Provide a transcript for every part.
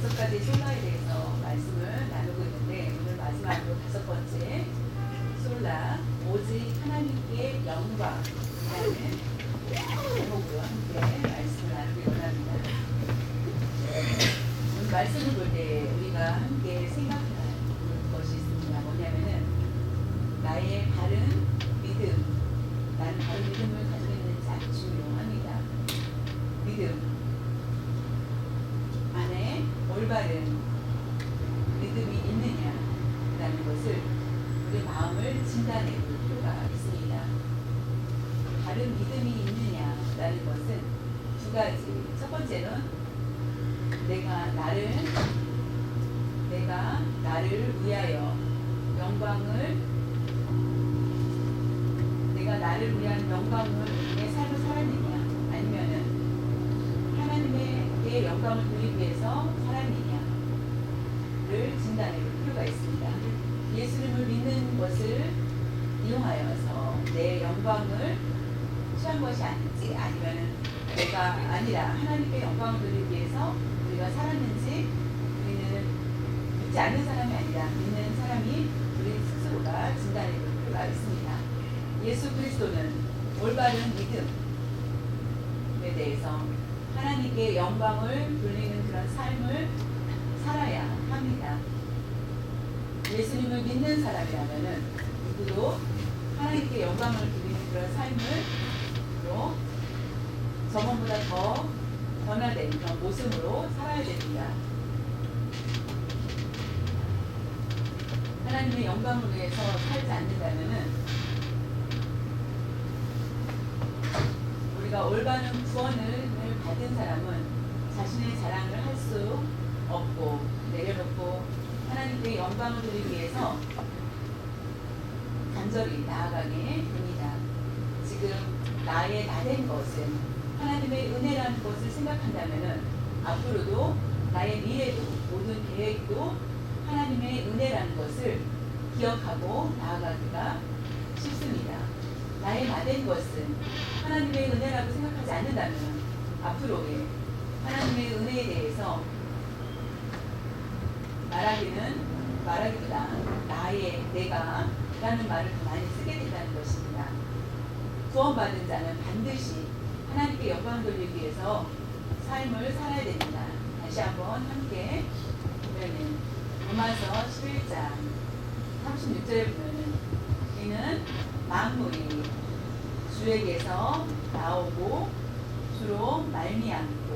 다섯 가지 솔라에 대해서 말씀을 나누고 있는데 오늘 마지막으로 다섯 번째 솔라 오직 하나님께 영광이라는 제목으로 함께 말씀을 나누기 원합니다. 오늘 말씀을 볼 때 우리가 함께 생각할 것이 있습니다. 뭐냐면은 나의 바른 믿음, 나는 바른 믿음을 가지고 있는지 아주 중요합니다. 믿음 안에 올바른 믿음이 있느냐라는 것을 우리 마음을 진단해 볼 필요가 있습니다. 바른 믿음이 있느냐라는 것은 두 가지. 첫 번째는 내가 나를 위하여 내가 나를 위한 영광을 내 삶을 살았느냐, 아니면은 하나님의 내 영광을 돌리기 위해서 살았느냐를 진단해 볼 필요가 있습니다. 예수님을 믿는 것을 이용하여서 내 영광을 취한 것이 아닌지, 아니면은 내가 아니라 하나님께 영광을 돌리기 위해서 우리가 살았는지, 우리는 믿지 않는 사람이 아니라 믿는 사람이 우리 스스로가 진단해 볼 필요가 있습니다. 예수 그리스도는 올바른 믿음에 대해서 하나님께 영광을 돌리는 그런 삶을 살아야 합니다. 예수님을 믿는 사람이라면은 누구도 하나님께 영광을 돌리는 그런 삶을 저번보다 더 변화된 그런 모습으로 살아야 됩니다. 하나님의 영광을 위해서 살지 않는다면은 우리가 올바른 구원을 받은 사람은 자신의 자랑을 할 수 없고 내려놓고 하나님께 영광을 드리기 위해서 간절히 나아가게 됩니다. 지금 나의 나된 것은 하나님의 은혜라는 것을 생각한다면은 앞으로도 나의 미래도 모든 계획도 하나님의 은혜라는 것을 기억하고 나아가기가 쉽습니다. 나의 나된 것은 하나님의 은혜라고 생각하지 않는다면 앞으로의 하나님의 은혜에 대해서 말하기보다 내가 라는 말을 더 많이 쓰게 된다는 것입니다. 구원받은 자는 반드시 하나님께 영광을 돌리기 위해서 삶을 살아야 됩니다. 다시 한번 함께 보면은 로마서 11장 36절에 보면은 이는 만물이 주에게서 나오고 주로 말미암고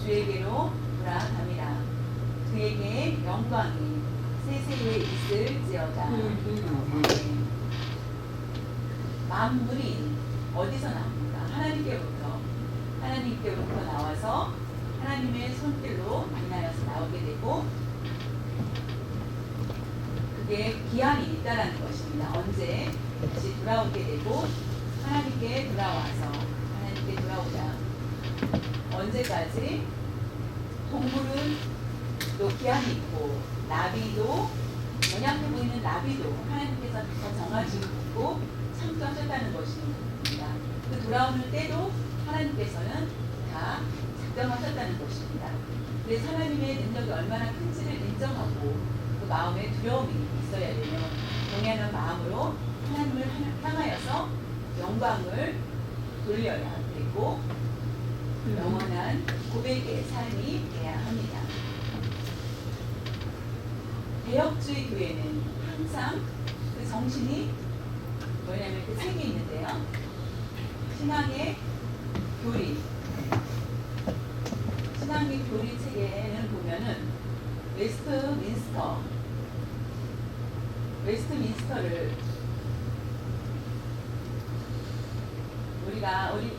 주에게로 돌아갑니다. 그에게 영광이 세세에 있을지어다. 만물이 어디서 나옵니까? 하나님께로부터 나와서 하나님의 손길로 인하여서 나오게 되고, 그게 기한이 있다라는 것입니다. 언제 다시 돌아오게 되고 하나님께 돌아오자. 언제까지? 동물은 또 기한이 있고, 나비도, 연약해 보이는 나비도 하나님께서 다 정하시고 창조하셨다는 것입니다. 그 돌아오는 때도 하나님께서는 다 작정하셨다는 것입니다. 그래서 하나님의 능력이 얼마나 큰지를 인정하고 그 마음에 두려움이 있어야 되며 동의하는 마음으로 하나님을 향하여서 영광을 돌려야 되고 영원한 고백의 삶이 돼야 합니다. 개혁주의 교회는 항상 그 정신이 뭐냐면 그 책이 있는데요. 신앙의 교리 책에는 보면은 웨스트민스터를 우리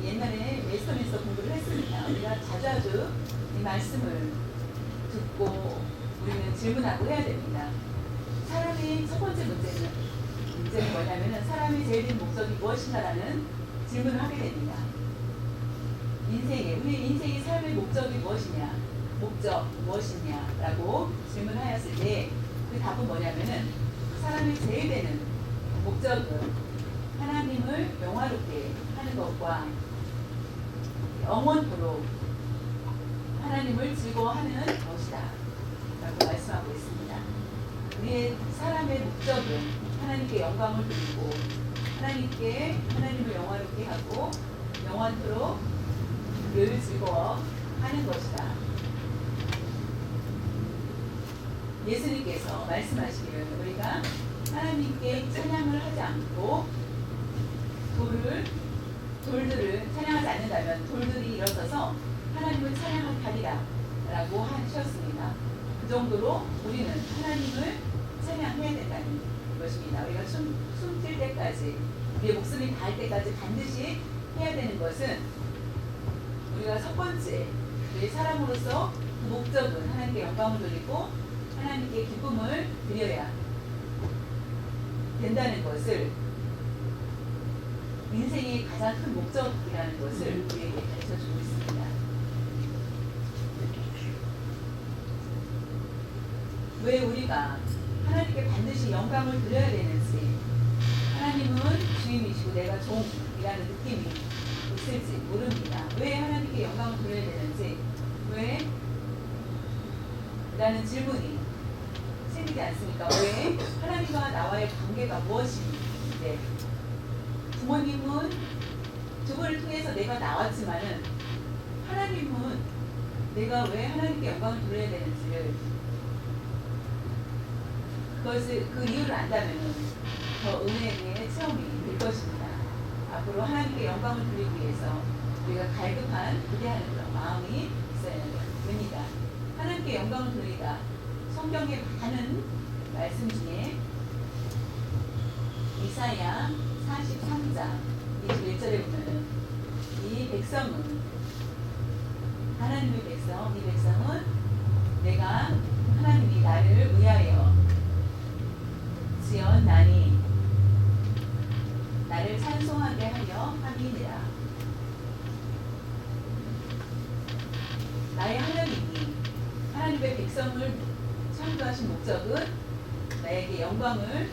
옛날에 웨스트민스터 공부를 했습니다. 우리가 자주 이 말씀을 듣고 우리는 질문하고 해야 됩니다. 사람의 첫 번째 문제는 뭐냐면은 사람의 제일 큰 목적이 무엇인가라는 질문을 하게 됩니다. 우리 인생의 삶의 목적이 무엇이냐라고 질문하였을 때 그 답은 뭐냐면은 사람이 제일 되는 목적은 하나님을 영화롭게 하는 것과 영원토록 하나님을 즐거워하는 것이다 라고 말씀하고 있습니다. 우리의 사람의 목적은 하나님께 영광을 돌리고 하나님을 영화롭게 하고 영원토록 늘 즐거워하는 것이다. 예수님께서 말씀하시기를 우리가 하나님께 찬양을 하지 않고 돌들을 찬양하지 않는다면 돌들이 일어서서 하나님을 찬양하리라 라고 하셨습니다. 그 정도로 우리는 하나님을 찬양해야 된다는 것입니다. 우리가 숨쉴 때까지 우리의 목숨이 닿을 때까지 반드시 해야 되는 것은 우리가 첫 번째 우리 사람으로서 그 목적은 하나님께 영광을 돌리고 하나님께 기쁨을 드려야 된다는 것을 인생의 가장 큰 목적이라는 것을 우리에게 가르쳐주고 있습니다. 왜 우리가 하나님께 반드시 영광을 드려야 되는지, 하나님은 주인이시고 내가 종이라는 느낌이 있을지 모릅니다. 왜 하나님께 영광을 드려야 되는지, 왜? 라는 질문이 생기지 않습니까? 왜? 하나님과 나와의 관계가 무엇인데, 부모님은 두 분을 통해서 내가 나왔지만은 하나님은 내가 왜 하나님께 영광을 돌려야 되는지를 그 이유를 안다면 더 은혜의 체험이 될 것입니다. 앞으로 하나님께 영광을 돌리기 위해서 우리가 갈급한 기대하는 그런 마음이 있어야 됩니다. 하나님께 영광을 돌리다. 성경의 많은 말씀 중에 이사야 43장 21절에 보면 이 백성은 하나님의 백성, 이 백성은 내가 하나님이 나를 위하여 지었나니 나를 찬송하게 하려 함이니라. 나의 하나님이 하나님의 백성을 창조하신 목적은 나에게 영광을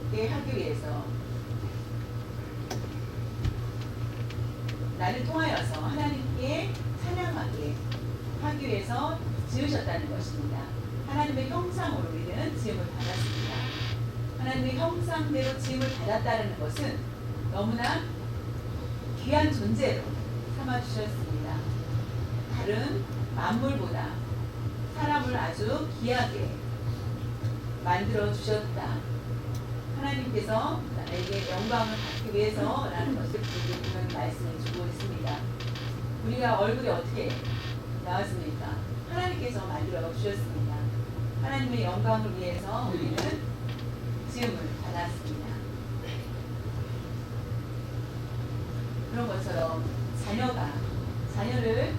받게 하기 위해서, 나를 통하여서 하나님께 찬양하게 하기 위해서 지으셨다는 것입니다. 하나님의 형상으로 우리는 지음을 받았습니다. 하나님의 형상대로 지음을 받았다는 것은 너무나 귀한 존재로 삼아주셨습니다. 다른 만물보다 사람을 아주 귀하게 만들어 주셨다. 하나님께서 나에게 영광을 받기 위해서라는 것을 우리에게 분명히 말씀해 주고 있습니다. 우리가 얼굴이 어떻게 나왔습니까? 하나님께서 만들어 주셨습니다. 하나님의 영광을 위해서 우리는 지음을 받았습니다. 그런 것처럼 자녀를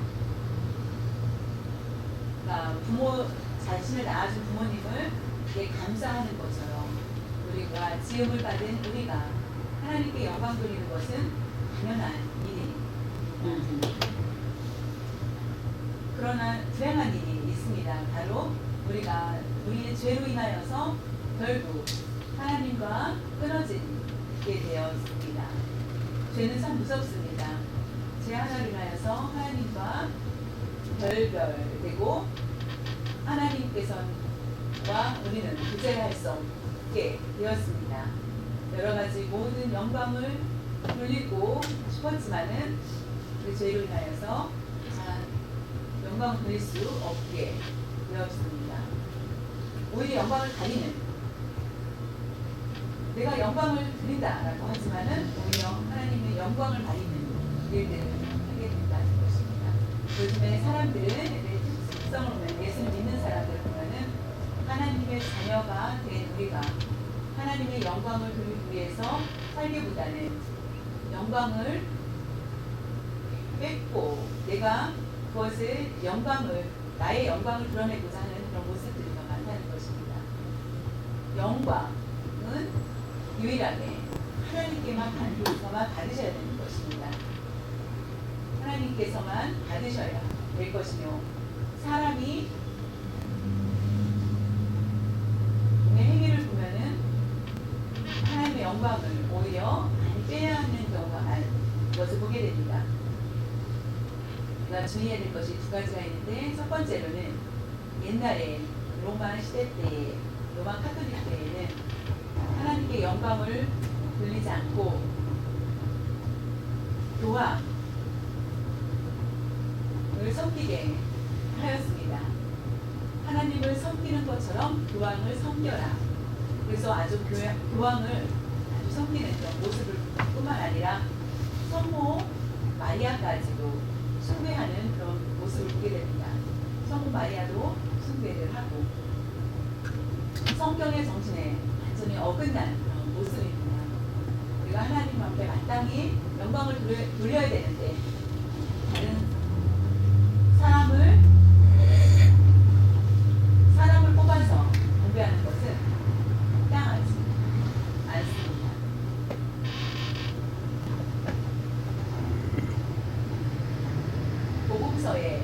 부모 자신을 낳아준 부모님을 감사하는 것처럼 우리가 지음을 받은 우리가 하나님께 영광 돌리는 것은 당연한 일입니다. 그러나 불행한 일이 있습니다. 바로 우리가 우리의 죄로 인하여서 결국 하나님과 끊어지게 되었습니다. 죄는 참 무섭습니다. 죄 하나로 인하여서 하나님과 결별되고 하나님께서와 우리는 구제할 수 없게 되었습니다. 여러 가지 모든 영광을 돌리고 싶었지만은 그 죄로 인하여서 영광을 돌릴 수 없게 되었습니다. 오히려 영광을 가리는, 내가 영광을 드린다라고 하지만은 오히려 하나님의 영광을 가리는 일들을 하게 된다는 것입니다. 요즘에 사람들은 특성을 보면, 예수를 믿는 사람들을 보면은 하나님의 자녀가 된 우리가 하나님의 영광을 돌리기 위해서 살기보다는 영광을 뺏고 내가 그것을 나의 영광을 드러내고자 하는 그런 모습들이 더 많다는 것입니다. 영광은 유일하게 하나님께만 받으셔야 되는 것입니다. 하나님께서만 받으셔야 될 것이며, 사람이 행위를 보면은 하나님의 영광을 오히려 많이 빼앗는 경우가 많은 것을 보게 됩니다. 주의해야 될 것이 두 가지가 있는데, 첫 번째로는 옛날에 로마 시대 때에, 로마 카톨릭 때에는 하나님께 영광을 돌리지 않고 교황을 섬기게 하였습니다. 하나님을 섬기는 것처럼 교황을 섬겨라. 그래서 아주 교황을 아주 섬기는 그런 모습을 뿐만 아니라 성모 마리아까지도 숭배하는 그런 모습을 보게 됩니다. 성모 마리아도 숭배를 하고 성경의 정신에 완전히 어긋난 그런 모습입니다. 우리가 하나님 앞에 마땅히 영광을 돌려야 되는데 다른 사람을 뽑아서 경배하는 것은 마땅하지 않습니다. 복음서에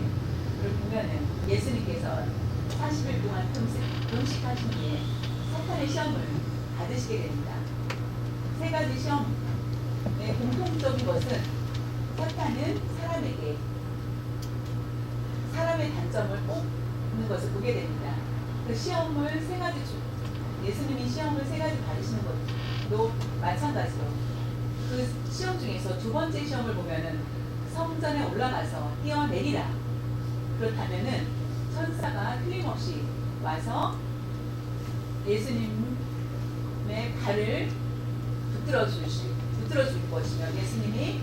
보면은 예수님께서 40일 동안 금식하신 뒤에 사탄의 시험을 받으시게 됩니다. 세 가지 시험의 공통적인 것은 사탄은 사람의 단점을 뽑는 것을 보게 됩니다. 그 시험을 세 가지 예수님이 시험을 세 가지 받으시는 것도 마찬가지로 그 시험 중에서 두 번째 시험을 보면은 성전에 올라가서 뛰어내리라. 그렇다면은 천사가 틀림없이 와서 예수님의 발을 붙들어 줄 것이며 예수님이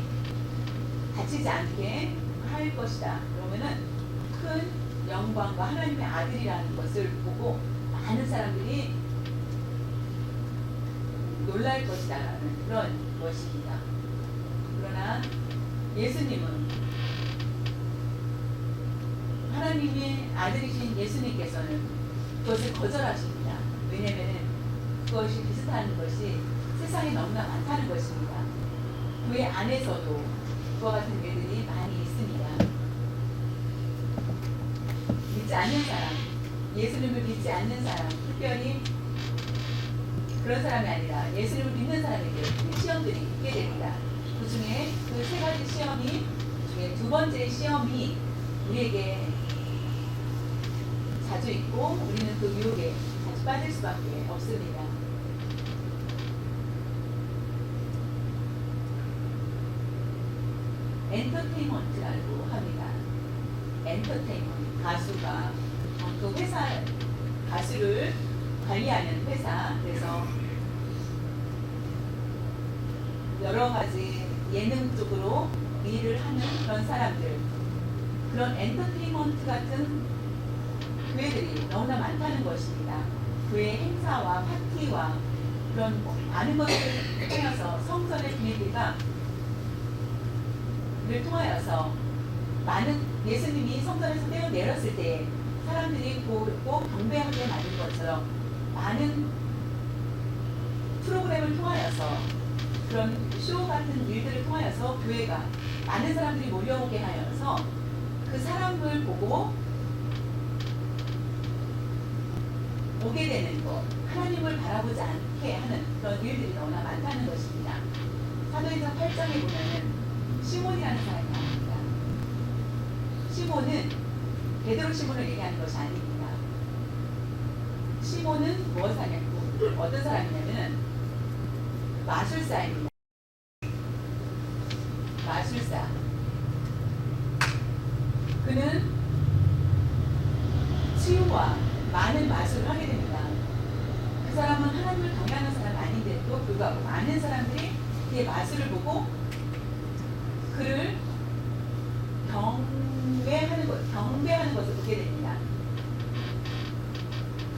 다치지 않게 할 것이다. 그러면은 큰 영광과 하나님의 아들이라는 것을 보고 많은 사람들이 놀랄 것이다라는 그런 것입니다. 그러나 예수님은 하나님의 아들이신 예수님께서는 그것을 거절하십니다. 왜냐하면 그것이 비슷한 것이 세상에 너무나 많다는 것입니다. 교회 안에서도 그와 같은 교회들이 많이 있습니다. 믿지 않는 사람, 예수님을 믿지 않는 사람, 특별히 그런 사람이 아니라 예수님을 믿는 사람에게 시험들이 있게 됩니다. 그 중에 그 세 가지 시험이 중에 두 번째 시험이 우리에게 자주 있고 우리는 그 유혹에 자주 빠질 수밖에 없습니다. 엔터테인먼트라고 합니다. 엔터테인먼트, 가수가 그 가수를 관리하는 회사, 그래서 여러 가지 예능 쪽으로 일을 하는 그런 사람들, 그런 엔터테인먼트 같은 교회들이 너무나 많다는 것입니다. 교회 행사와 파티와 그런 많은 것들을 통해서 성전의 분위기가 를 통하여서 많은 예수님이 성전에서 떼어내렸을 때 사람들이 보고 경배하게 만든 것처럼 많은 프로그램을 통하여서 그런 쇼 같은 일들을 통하여서 교회가 많은 사람들이 몰려오게 하여서 그 사람을 보고 오게 되는 것, 하나님을 바라보지 않게 하는 그런 일들이 너무나 많다는 것입니다. 사도행전 8장에 보면은 시몬이라는 사람이 나옵니다. 시몬은 베드로 시몬을 얘기하는 것이 아닙니다. 시몬은 무엇을 하냐고 어떤 사람이냐면 마술사입니다. 마술사. 그는 치유와 많은 마술을 하게 됩니다. 그 사람은 하나님을 경외하는 사람이 아닌데도 불구하고 많은 사람들이 그의 마술을 보고 그를 경배하는 것을 보게 됩니다.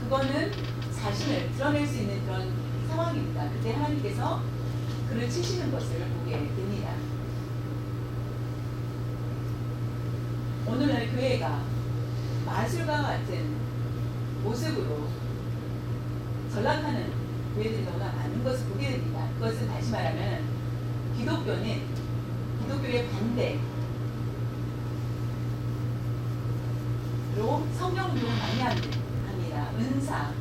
그거는 자신을 드러낼 수 있는 그런 상황입니다. 그때 하나님께서 그를 치시는 것을 보게 됩니다. 오늘날 교회가 마술과 같은 모습으로 전락하는 교회들이 너무나 많은 것을 보게 됩니다. 그것은 다시 말하면 기독교의 반대로 성경운동을 많이 합니다. 은사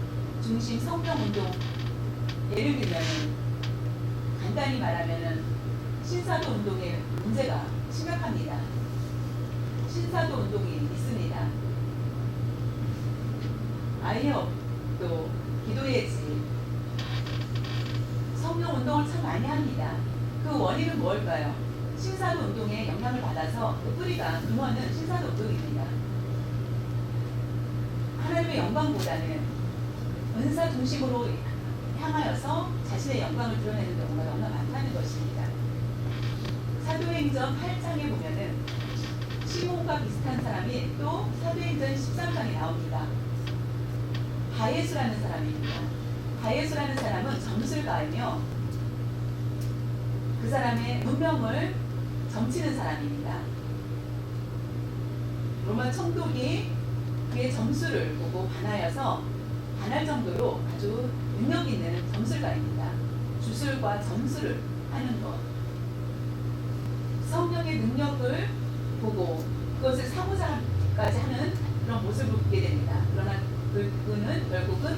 중심 성경운동, 예를 들면 간단히 말하면 신사도 운동의 문제가 심각합니다. 신사도 운동이 있습니다. 아이업, 또 기도의 집, 성령 운동을 참 많이 합니다. 그 원인은 뭘까요? 신사도 운동에 영향을 받아서 그 뿌리가 근원은 신사도 운동입니다. 하나님의 영광보다는 은사 중심으로 향하여서 자신의 영광을 드러내는 경우가 너무나 많다는 것입니다. 사도행전 8장에 보면은 시몬과 비슷한 사람이 또 사도행전 13장에 나옵니다. 바예수라는 사람입니다. 바예수라는 사람은 점술가이며 그 사람의 문명을 점치는 사람입니다. 로마 총독이 그의 점수를 보고 반하여서 반할 정도로 아주 능력 있는 점술가입니다. 주술과 점술을 하는 것. 성령의 능력을 보고 그것을 사모자까지 하는 그런 모습을 보게 됩니다. 그러나 그는 결국은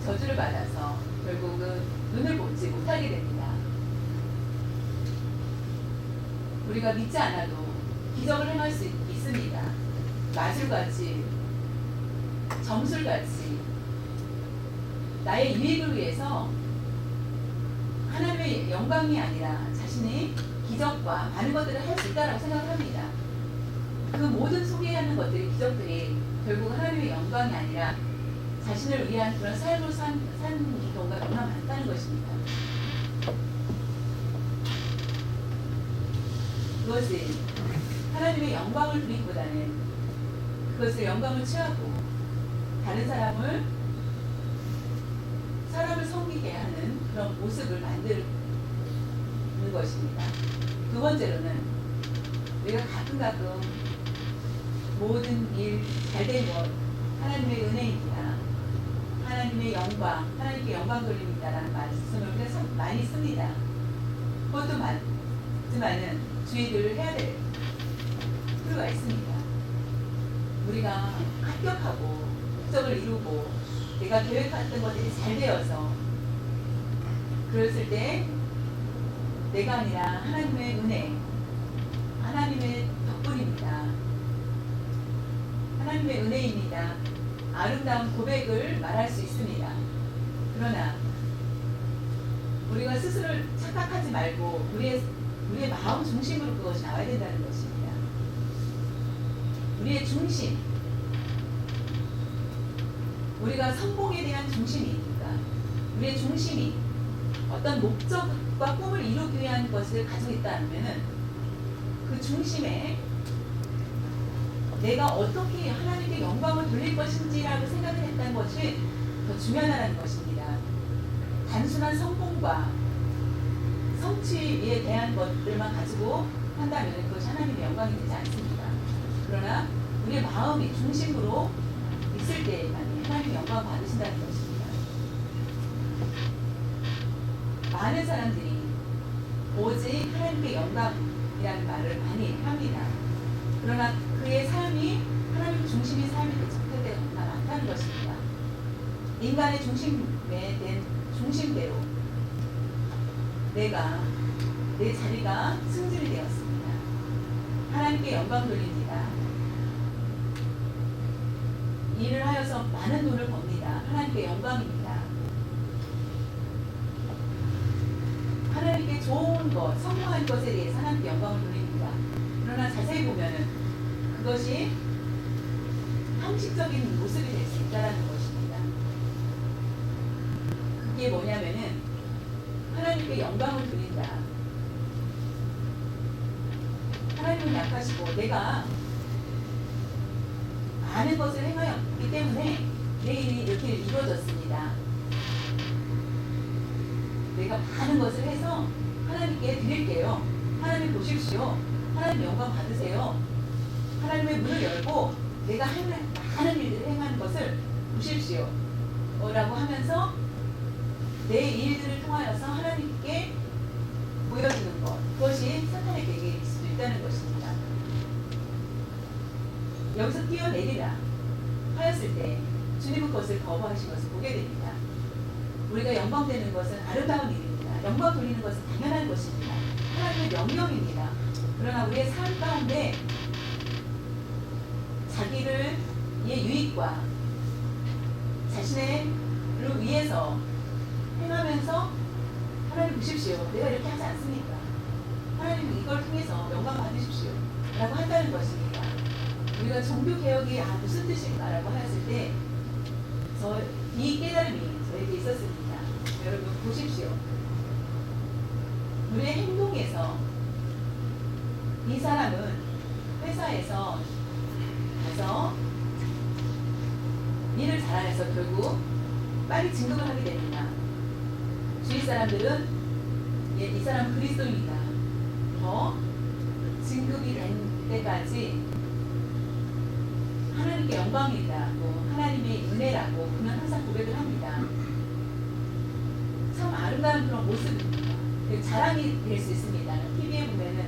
저주를 받아서 결국은 눈을 보지 못하게 됩니다. 우리가 믿지 않아도 기적을 행할 수 있습니다. 마술같이, 점술같이 나의 유익을 위해서 하나님의 영광이 아니라 자신의 기적과 많은 것들을 할 수 있다고 생각합니다. 그 모든 소개하는 것들이, 기적들이 결국 하나님의 영광이 아니라 자신을 위한 그런 삶을 사는 경우가 너무나 많다는 것입니다. 그것이 하나님의 영광을 누리기보다는 그것을 영광을 취하고 다른 사람을 섬기게 하는 그런 모습을 만드는 것입니다. 두 번째로는 우리가 가끔 모든 일 잘된 것 하나님의 은혜입니다. 하나님의 영광, 하나님께 영광 돌립니다라는 말씀을 우리가 참 많이 씁니다. 그것도 맞지만은 주의를 해야 될 필요가 있습니다. 우리가 합격하고 목적을 이루고 내가 계획했던 것들이 잘 되어서 그랬을 때 내가 아니라 하나님의 은혜, 하나님의 덕분입니다. 하나님의 은혜입니다. 아름다운 고백을 말할 수 있습니다. 그러나 우리가 스스로를 착각하지 말고 우리의 마음 중심으로 그것이 나와야 된다는 것입니다. 우리의 중심, 우리가 성공에 대한 중심이니까 우리의 중심이 어떤 목적과 꿈을 이루기 위한 것을 가지고 있다면 그 중심에 내가 어떻게 하나님께 영광을 돌릴 것인지라고 생각을 했다는 것이 더 중요하다는 것입니다. 단순한 성공과 성취에 대한 것들만 가지고 한다면 그것이 하나님의 영광이 되지 않습니다. 그러나 우리의 마음이 중심으로 있을 때만 하나님의 영광을 받으신다는 것입니다. 많은 사람들이 오직 하나님의 영광이라는 말을 많이 합니다. 그러나 그의 삶이 하나님 중심의 삶이 되지 못할 때가 너무나 많다는 것입니다. 인간의 중심에 된 중심대로 내 자리가 승진이 되었습니다. 하나님께 영광 돌립니다. 일을 하여서 많은 돈을 법니다. 하나님께 영광입니다. 하나님께 좋은 것, 성공한 것에 대해서 하나님께 영광을 돌립니다. 그러나 자세히 보면은 그것이 형식적인 모습이 될 수 있다는 것입니다. 그게 뭐냐면은 하나님께 영광을 돌린다. 하나님은 약하시고 내가 많은 것을 행하였기 때문에 내 일이 이렇게 이루어졌습니다. 내가 많은 것을 해서 하나님께 드릴게요. 하나님 보십시오. 하나님 영광 받으세요. 하나님의 문을 열고 내가 많은 일들을 행하는 것을 보십시오. 라고 하면서 내 일들을 통하여서 하나님께 보여주는 것, 그것이 사탄의 계획일 수도 있다는 것입니다. 여기서 뛰어내리라 하였을 때 주님은 그것을 거부하신 것을 보게 됩니다. 우리가 영광되는 것은 아름다운 일입니다. 영광 돌리는 것은 당연한 것입니다. 하나님의 명령입니다. 그러나 우리의 삶 가운데 자기를 의 유익과 자신을 위해서 행하면서 하나님 보십시오. 내가 이렇게 하지 않습니까? 하나님 이걸 통해서 영광 받으십시오. 라고 한다는 것입니다. 우리가 종교개혁이 무슨 뜻일까? 라고 하였을 때 이 깨달음이 저에게 있었습니다. 여러분 보십시오. 우리의 행동에서 이 사람은 회사에서 가서 일을 잘해서 결국 빨리 진급을 하게 됩니다. 주위 사람들은 이 사람은 그리스도인이다. 더 진급이 된 때까지 하나님께 영광이라고 하나님의 은혜라고 그는 항상 고백을 합니다. 참 아름다운 그런 모습입니다. 자랑이 될 수 있습니다. TV에 보면은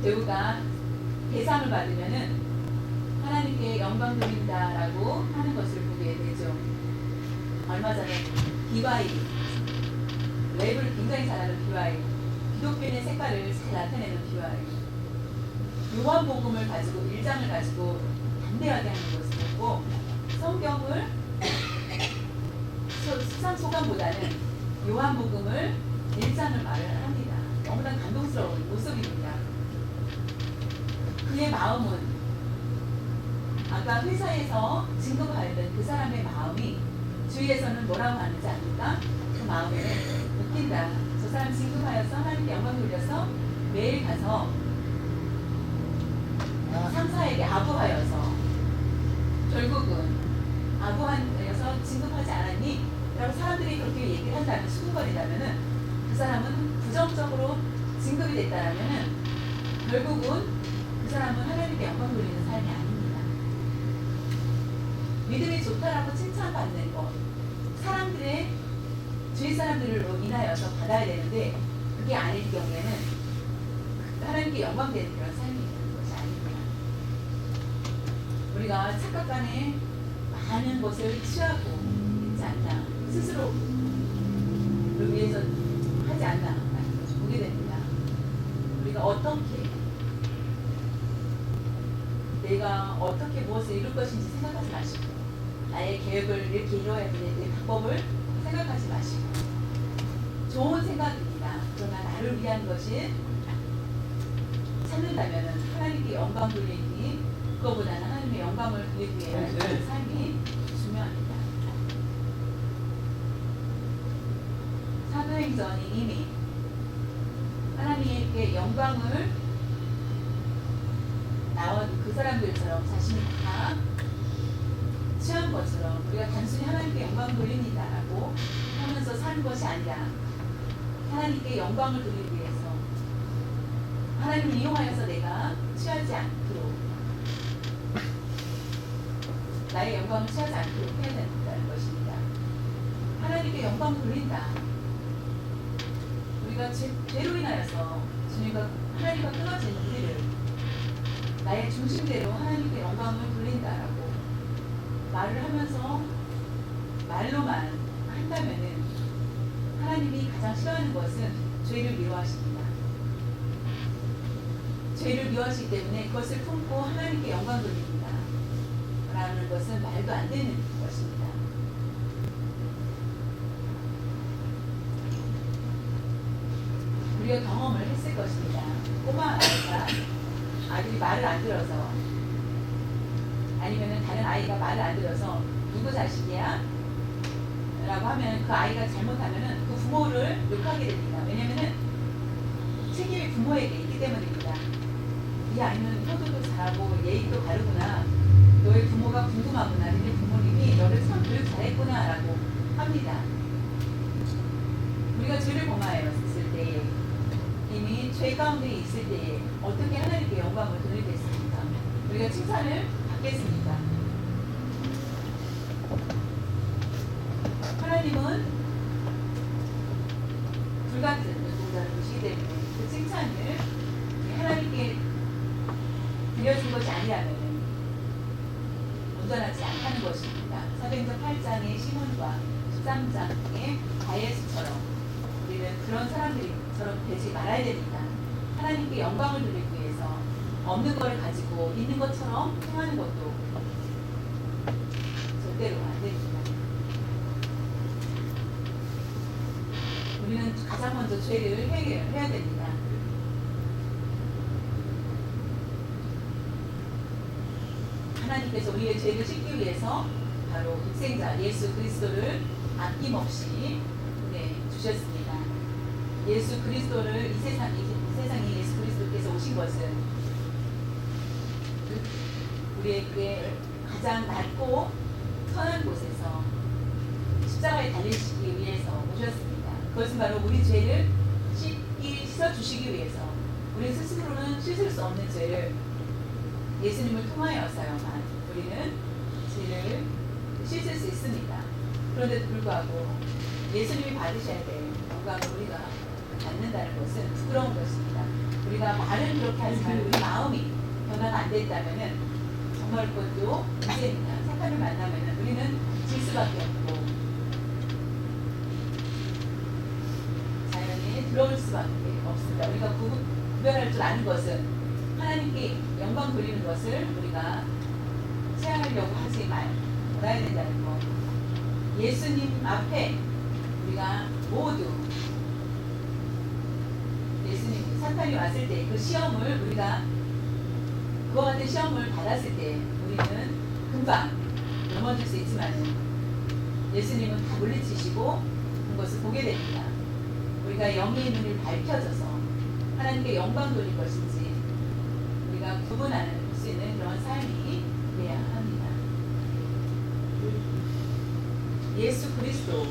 배우가 대상을 받으면은 하나님께 영광 드린다라고 하는 것을 보게 되죠. 얼마 전에 BY 랩을 굉장히 잘하는 BY, 기독교인의 색깔을 잘 나타내는 BY, 요한복음을 가지고 1장을 가지고 담대하게 하는 것을 보고 성경을 수상소감보다는 요한복음을 1장을 말을 합니다. 너무나 감동스러운 모습입니다. 그의 마음은 아까 회사에서 진급하였던 그 사람의 마음이 주위에서는 뭐라고 하는지 압니까? 그 마음을 느낀다. 저 사람 진급하여서 하나님께 영광 돌려서 매일 가서 상사에게 아부하여서 결국은 아부하여서 진급하지 않았니? 라고 사람들이 그렇게 얘기를 한다면 수군거린다면은 그 사람은 부정적으로 진급이 됐다라면은 결국은 그 사람은 하나님께 영광 돌리는 삶이 아닙니다. 믿음이 좋다라고 칭찬받는 것, 사람들의 주위 사람들로 인하여서 받아야 되는데 그게 아닐 경우에는 하나님께 영광되는 그런 삶이 있는 것이 아닙니다. 우리가 착각간에 많은 것을 취하고 있지 않나, 스스로를 위해서 하지 않나 라는 것을 보게 됩니다. 우리가 내가 어떻게 무엇을 이룰 것인지 생각하지 마시고 나의 계획을 이렇게 이루어야 되는데 방법을 생각하지 마시고 좋은 생각입니다. 그러나 나를 위한 것이 찾는다면 하나님께 영광 돌리기, 그거보다는 하나님의 영광을 돌리기 위한 삶이 중요합니다. 사도행전이 이미 하나님께 영광을 나온 그 사람들처럼 자신이 다 취한 것처럼 우리가 단순히 하나님께 영광 돌립니다라고 하면서 사는 것이 아니라 하나님께 영광을 돌리기 위해서 하나님을 이용하여서 내가 취하지 않도록 나의 영광을 취하지 않도록 해야 된다는 것입니다. 하나님께 영광을 돌린다. 우리가 죄로 인하여서 주님과 하나님과 끊어진 우리를 나의 중심대로 하나님께 영광을 돌린다라고 말을 하면서 말로만 한다면은 하나님이 가장 싫어하는 것은 죄를 미워하십니다. 죄를 미워하시기 때문에 그것을 품고 하나님께 영광 돌립니다. 라는 것은 말도 안 되는 것입니다. 우리가 경험을 했을 것입니다. 꼬마 아이가 아들이 말을 안 들어서 아니면 다른 아이가 말을 안 들어서 누구 자식이야? 라고 하면 그 아이가 잘못하면 그 부모를 욕하게 됩니다. 왜냐면은 책임이 부모에게 있기 때문입니다. 이 아이는 효도도 잘하고 예의도 바르구나. 너의 부모가 궁금하구나. 너네 부모님이 너를 참 교육 잘했구나 라고 합니다. 우리가 죄를 범하였을 때 이미 죄 가운데 있을 때에 어떻게 하나님께 영광을 돌리겠습니까? 우리가 칭찬을 받겠습니까? 하나님은 불같은 눈동자를 보시기 때문에 그 칭찬을 하나님께 드려준 것이 아니라면 온전하지 않다는 것입니다. 사도행전 8장의 시몬과 13장의 바예수처럼 우리는 그런 사람들처럼 되지 말아야 됩니다. 하나님께 영광을 돌리기 위해서 없는 걸 가지고 있는 것처럼 행하는 것도 절대로 안 됩니다. 우리는 가장 먼저 죄를 해결해야 됩니다. 하나님께서 우리의 죄를 씻기 위해서 바로 독생자 예수 그리스도를 아낌없이 주셨습니다. 예수 그리스도를 이 세상에 예수 그리스도께서 오신 것은 우리에게 가장 낮고 선한 곳에서 십자가에 달리시기 위해서 오셨습니다. 그것은 바로 우리 죄를 씻어주시기 위해서 우리 스스로는 씻을 수 없는 죄를 예수님을 통하여서야만 우리는 죄를 씻을 수 있습니다. 그런데도 불구하고 예수님이 받으셔야 될 영광을 우리가 받는다는 것은 부끄러운 것입니다. 우리가 말은 그렇게 하지만 우리 마음이 변화가 안 됐다면 정말 그것도 문제입니다. 사탄을 만나면 우리는 질 수밖에 없고 자연에 들어올 수밖에 없습니다. 우리가 구별할 줄 아는 것은 하나님께 영광 돌리는 것을 우리가 취하려고 하지 말아야 된다는 것. 예수님 앞에 우리가 모두 예수님 사탄이 왔을 때 그 시험을 우리가 그와 같은 시험을 받았을 때 우리는 금방 넘어질 수 있지만 예수님은 다 물리치시고 그것을 보게 됩니다. 우리가 영의 눈을 밝혀져서 하나님께 영광 돌릴 것인지 우리가 구분할 수 있는 그런 삶이 돼야 합니다. 예수 그리스도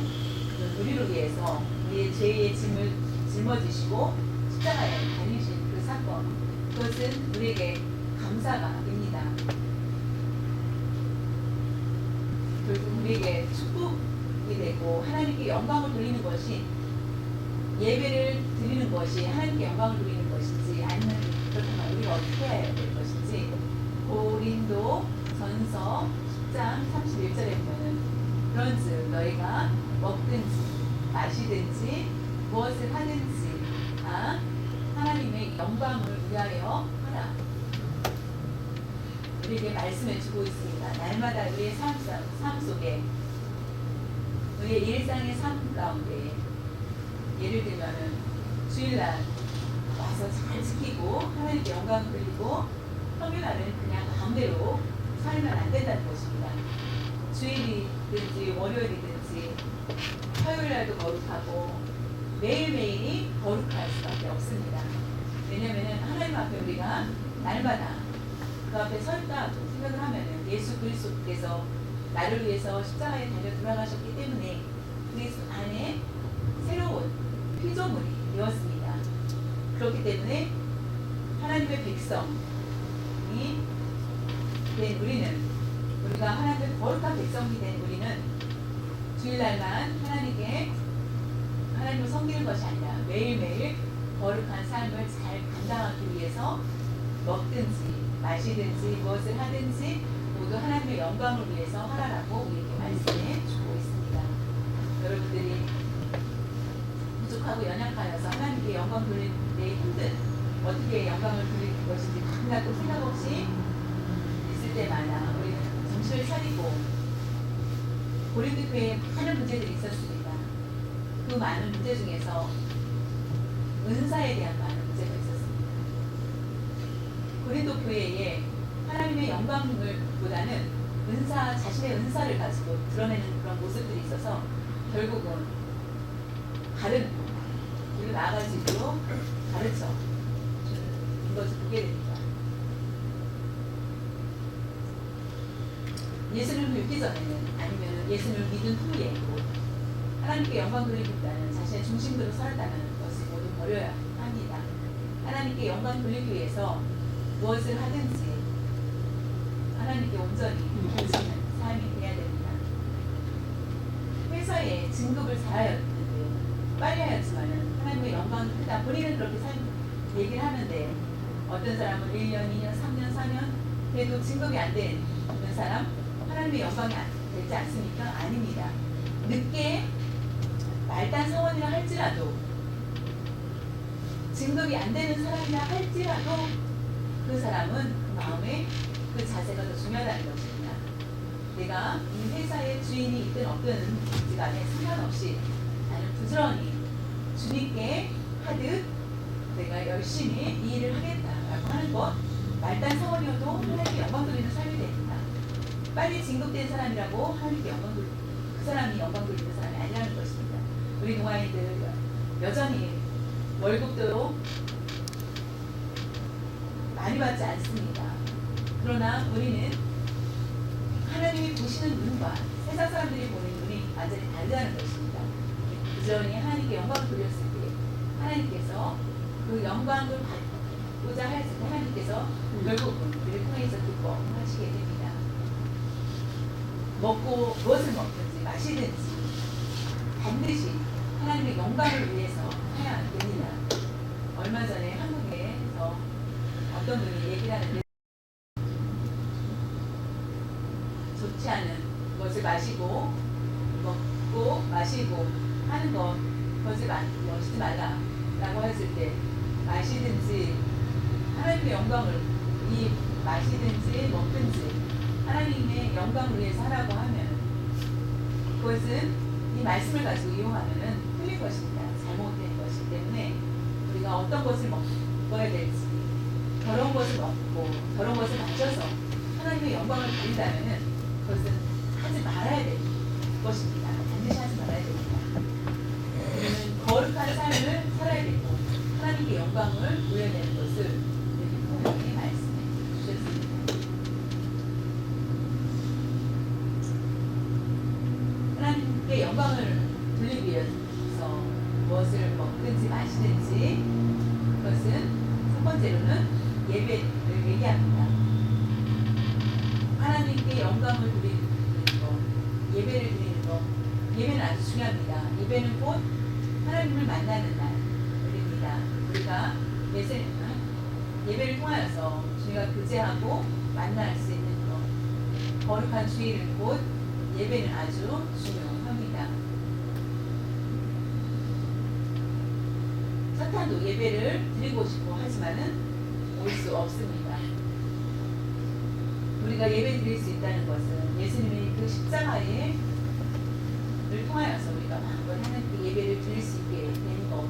우리를 위해서 우리의 죄의 짐을 짊어지시고 십자가에 달리신 그 사건, 그것은 우리에게 감사가 됩니다. 결국 우리에게 축복이 되고 하나님께 영광을 돌리는 것이 예배를 드리는 것이 하나님께 영광을 돌리는 것인지 아니면 그렇다면 우리가 어떻게 해야 될 것인지 고린도 전서 10장 31절에 보면 그런즉 너희가 먹든지 마시든지 무엇을 하든지 하나님의 영광을 위하여 하라. 우리에게 말씀해 주고 있습니다. 날마다 우리의 삶 속에 우리의 일상의 삶 가운데 예를 들면은 주일날 와서 잘 지키고 하나님께 영광을 돌리고 평일날은 그냥 마음대로 살면 안 된다는 것입니다. 주일이든지 월요일이든지 화요일날도 거룩하고 매일매일이 거룩할 수밖에 없습니다. 왜냐하면 하나님 앞에 우리가 날마다 그 앞에 서 있다고 생각을 하면 예수 그리스도께서 나를 위해서 십자가에 달려 돌아가셨기 때문에 그리스도 안에 새로운 피조물이 되었습니다. 그렇기 때문에 하나님의 백성이 된 우리가 하나님의 거룩한 백성이 된 우리는 주일날만 하나님을 섬기는 것이 아니라 매일매일 거룩한 삶을 잘 감당하기 위해서 먹든지 마시든지 무엇을 하든지 모두 하나님의 영광을 위해서 하라라고 우리에게 말씀해 주고 있습니다. 여러분들이 부족하고 연약하여서 하나님께 영광 돌리는데 힘든 어떻게 영광을 돌릴 것인지 생각 없이 있을 때마다 우리는 정신을 차리고 고린도 교회에 많은 문제들이 있었습니다. 그 많은 문제 중에서 은사에 대한 많은 문제가 있었습니다. 고린도 교회에 하나님의 영광을 보다는 자신의 은사를 가지고 드러내는 그런 모습들이 있어서 결국은 다른 우리가 나아가지고 가르쳐 주는 것을 보게 됩니다. 예수님을 믿기 전에는 아니면 예수님을 믿은 후에 하나님께 영광 돌리기보다는 자신의 중심대로 살았다는 것을 모두 버려야 합니다. 하나님께 영광 돌리기 위해서 무엇을 하든지 하나님께 온전히 바치는 삶이 되어야 됩니다. 회사에 진급을 잘하였는데 빨리 하였지만 하나님의 영광을 크다. 본인은 그렇게 얘기를 하는데 어떤 사람은 1년, 2년, 3년, 4년 그래도 진급이 안 되는 사람 하나님의 영광이 되지 않습니까? 아닙니다. 늦게 말단 사원이라 할지라도 진급이 안 되는 사람이라 할지라도 그 사람은 그 마음에 그 자세가 더 중요하다는 것입니다. 내가 이 회사의 주인이 있든 없든 간에 상관없이 나는 부지런히 주님께 하듯 내가 열심히 이 일을 하겠다라고 하는 것, 말단 사원이어도 하나님께 영광 돌리는 삶이 됩니다. 빨리 진급된 사람이라고 하나님께 영광 돌리는, 그 사람이 영광 돌리는 사람이 아니라는 것입니다. 우리 동아이들 여전히 월급도 많이 받지 않습니다. 그러나 우리는 하나님이 보시는 눈과 세상 사람들이 보는 눈이 완전히 다르다는 것입니다. 부지런히 하나님께 영광을 돌렸을 때 하나님께서 그 영광을 받고자 했을 때 하나님께서 결국은 우리를 통해서 기뻐하시게 됩니다. 먹고 무엇을 먹든지 마시든지 반드시 하나님의 영광을 위해서 해야 됩니다. 얼마 전에 한국에서 어떤 분이 얘기를 하는데 좋지 않은 것을 마시고 먹고 마시고 하는 것, 그것을 마시지 말라 라고 했을 때 마시든지 하나님의 영광을 이 마시든지 먹든지 하나님의 영광을 위해서 하라고 하면 그것은 이 말씀을 가지고 이용하면 틀린 것입니다. 잘못된 것이기 때문에 우리가 어떤 것을 먹어야 될지, 더러운 것을 먹고 더러운 것을 마셔서 하나님의 영광을 드린다면 그것은 하지 말아야 될 것입니다. 반드시 하지 말아야 됩니다. 우리는 거룩한 삶을 살아야 되고 하나님께 영광을 돌려야 되는 것을 이렇게 분명히 말씀해 주셨습니다. 하나님께 영광을 돌리기 위해서 무엇을 먹든지 마시든지 그것은 첫 번째로는 예배를 얘기합니다. 하나님께 영광을 드리는 것, 예배를 드리는 것, 예배는 아주 중요합니다. 예배는 곧 하나님을 만나는 날입니다. 우리가 예배를 통하여서 주님과 교제하고 만날 수 있는 것, 거룩한 주일은 곧 예배는 아주 중요합니다. 사탄도 예배를 드리고 싶고 하지만은 올 수 없습니다. 우리가 예배 드릴 수 있다는 것은 예수님의 그 십자가를 통하여서 우리가 마음껏 하나님께 예배를 드릴 수 있게 된 것,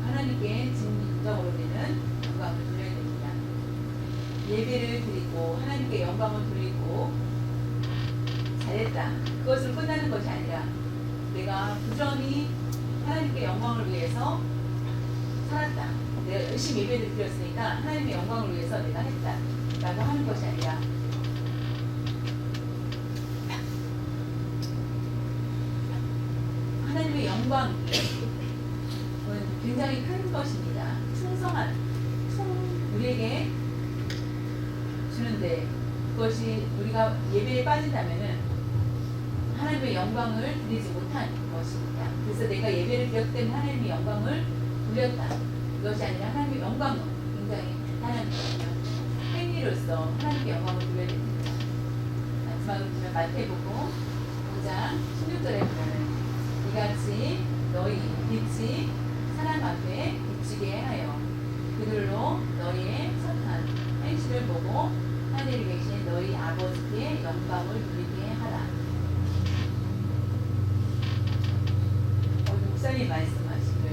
하나님께 진정으로 되는 영광을 드려야 됩니다. 예배를 드리고 하나님께 영광을 드리고 잘했다, 그것으로 끝나는 것이 아니라 내가 부지런히 하나님께 영광을 위해서 살았다, 내가 열심히 예배를 드렸으니까 하나님의 영광을 위해서 내가 했다 라고 하는 것이 아니라 하나님의 영광은 굉장히 큰 것입니다. 충성한 우리에게 주는데 그것이 우리가 예배에 빠진다면은 하나님의 영광을 드리지 못한 것입니다. 그래서 내가 예배를 드렸기 때문에 하나님의 영광을 돌렸다, 그것이 아니라 하나님의 영광은 굉장히 간단한 것이며 행위로서 하나님께 영광을 돌려야 됩니다. 마지막으로 보면 마태복음 5장 16절에 보면 이같이 너희 빛이 사람 앞에 비치게 하여 그들로 너희의 선한 행실을 보고 하늘에 계신 너희 아버지께 영광을 누리게 하라. 목사님 말씀하시길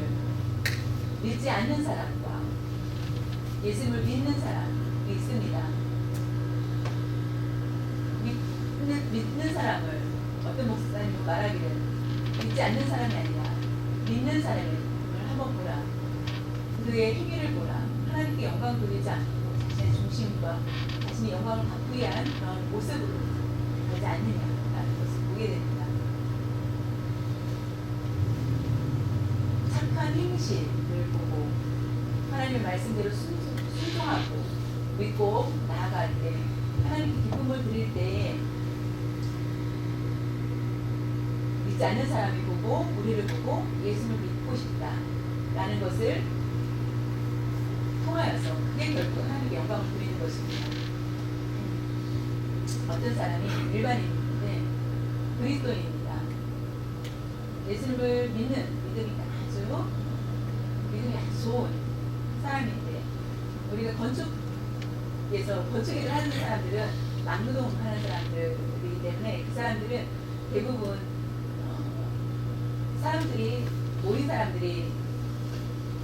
믿지 않는 사람과 예수님을 믿는 사람이 있습니다. 믿는 사람을 어떤 목사님도 말하기를 믿지 않는 사람이 아니라 믿는 사람을 한번 보라. 그의 행위를 보라. 하나님께 영광 돌리지 않고 자신의 중심과 자신의 영광을 받기 위한 그런 모습으로 가지 않느냐라는 것을 보게 됩니다. 착한 행실을 보고 하나님의 말씀대로 순종하고 믿고 나아갈 때 하나님께 기쁨을 드릴 때 믿지 않는 사람이 보고 우리를 보고 예수를 믿고 싶다라는 것을 통하여서 그게 결국 하나님께 영광을 드리는 것입니다. 어떤 사람이 일반인인데 그리스도인입니다. 예수님을 믿는 믿음이 아주 좋은 사람인데 우리가 건축에서 건축 일을 하는 사람들은 막노동하는 사람들이기 때문에 그 사람들은 대부분 사람들이 모인 사람들이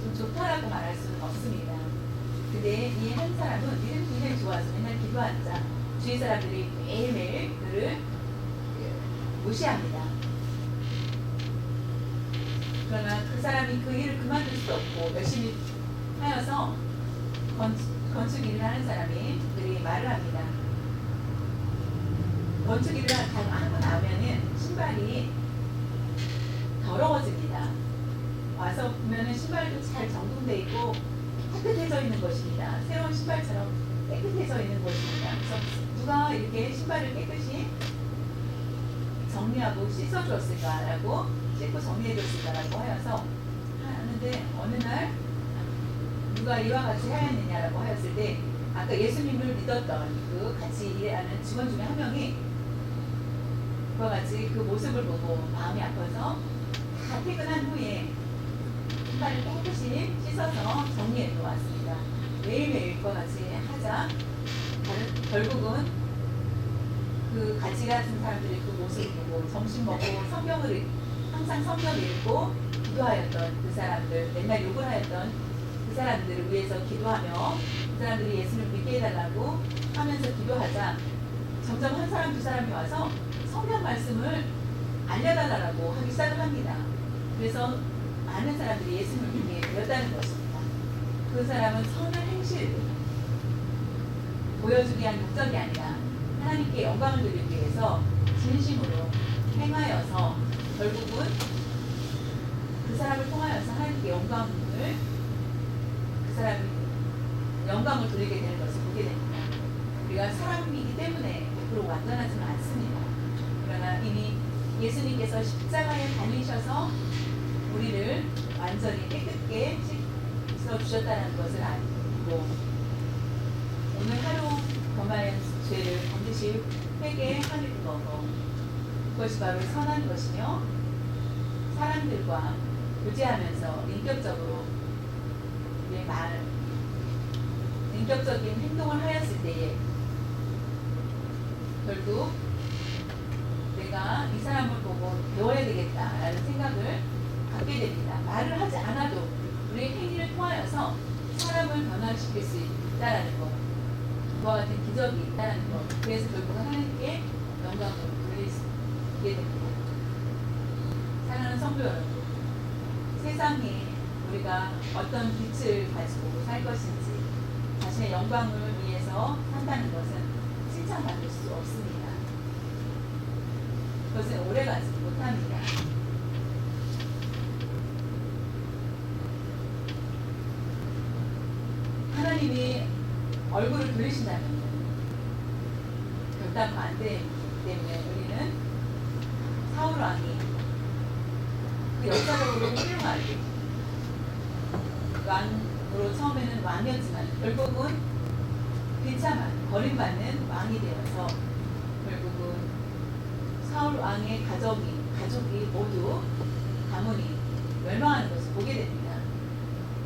좀 좋다라고 말할 수는 없습니다. 근데 이 한 사람은 믿음이 굉장히 좋아서 맨날 기도하자 주위 사람들이 매일매일 그를 무시합니다. 그러나 그 사람이 그 일을 그만둘 수 없고 열심히 하여서 건축 일을 하는 사람이 그들이 말을 합니다. 건축 일을 하고 나면은 신발이 더러워집니다. 와서 보면은 신발도 잘 정돈되어 있고 깨끗해져 있는 것입니다. 새로운 신발처럼 깨끗해져 있는 것입니다. 그래서 누가 이렇게 신발을 깨끗이 정리하고 씻어주었을까라고 씻고 정리해줬을까라고 하여서 하는데 어느 날 누가 이와 같이 하였느냐라고 하였을 때 아까 예수님을 믿었던 그 같이 일하는 직원 중에 한 명이 그와 같이 그 모습을 보고 마음이 아파서 다 퇴근한 후에 신발을 깨끗이 씻어서 정리해 놓았습니다. 매일매일 그와 같이 하자 결국은 그 같이 같은 사람들이 그 모습을 보고 점심 먹고 항상 성경을 읽고 기도하였던 그 사람들, 맨날 욕을 하였던 그 사람들을 위해서 기도하며 그 사람들이 예수를 믿게 해달라고 하면서 기도하자 점점 한 사람 두 사람이 와서 성경 말씀을 알려달라고 하기 시작을 합니다. 그래서 많은 사람들이 예수를 믿게 되었다는 것입니다. 그 사람은 선한 행실을 보여주기 위한 목적이 아니라 하나님께 영광을 드리기 위해서 진심으로 행하여서 결국은 그 사람을 통하여서 하나님께 그 사람이 영광을 돌리게 되는 것을 보게 됩니다. 우리가 사람이기 때문에 100% 완전하지는 않습니다. 그러나 이미 예수님께서 십자가에 달리셔서 우리를 완전히 깨끗게 씻어주셨다는 것을 알고 오늘 하루 범하는 죄를 반드시 회개하는 거고 그것이 바로 선한 것이며 사람들과 교제하면서 인격적인 행동을 하였을 때에 결국 내가 이 사람을 보고 배워야 되겠다라는 생각을 갖게 됩니다. 말을 하지 않아도 우리의 행위를 통하여서 사람을 변화시킬 수 있다는 것, 그와 같은 기적이 있다는 것, 그래서 결국 하나님께 영광을 돌릴 수 있게 됩니다. 사랑하는 성도 여러분, 세상에 우리가 어떤 빛을 가지고 살 것인지 자신의 영광을 위해서 산다는 것은 칭찬받을 수 없습니다. 그것은 오래가지 못합니다. 하나님이 얼굴을 돌리신다면 결단코 안 되기 때문에 우리는 사울 왕이 그 역사적으로 훌륭하게 왕으로 처음에는 왕이었지만 결국은 비참한 버림받는 왕이 되어서 결국은 사울 왕의 가족이 모두 가문이 멸망하는 것을 보게 됩니다.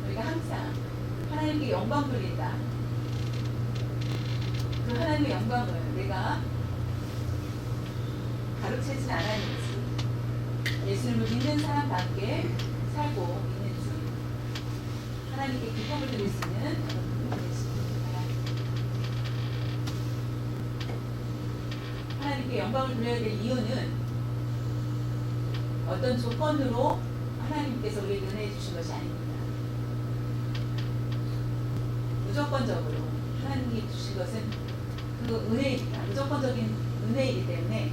우리가 항상 하나님께 영광 돌린다. 그 하나님의 영광을 내가 가로채지 않았는지 예수님을 믿는 사람답게 살고 있는지 하나님께 기쁨을 드릴 수 있는 여러분들 되시길 바랍니다. 하나님께 영광을 돌려야 될 이유는 어떤 조건으로 하나님께서 우리에게 은혜 주신 것이 아닙니다. 무조건적으로 하나님이 주신 것은 그 은혜입니다. 무조건적인 은혜이기 때문에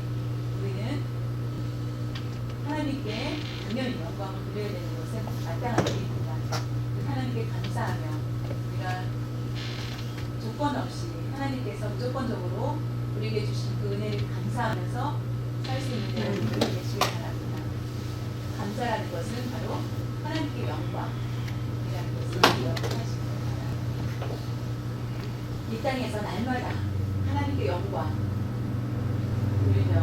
우리는 하나님께 당연히 영광을 드려야 되는 것은 마땅한 일입니다. 하나님께 감사하며 우리가 조건 없이 하나님께서 무조건적으로 우리에게 주신 그 은혜를 감사하면서 살 수 있는 여러분들이 되시길 바랍니다. 감사라는 것은 바로 하나님께 영광이라는 것을 기억하시기 바랍니다. 이 땅에서 날마다 하나님께 영광 돌리며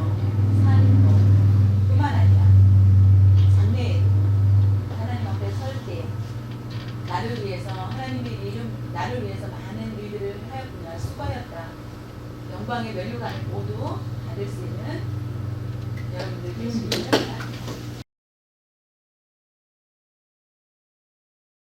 사는 것뿐만 아니라 장래에도 하나님 앞에 설 때 나를 위해서 하나님의 나를 위해서 많은 일들을 하였구나, 수고하였다, 영광의 면류관을 모두 받을 수 있는 여러분들 되시기를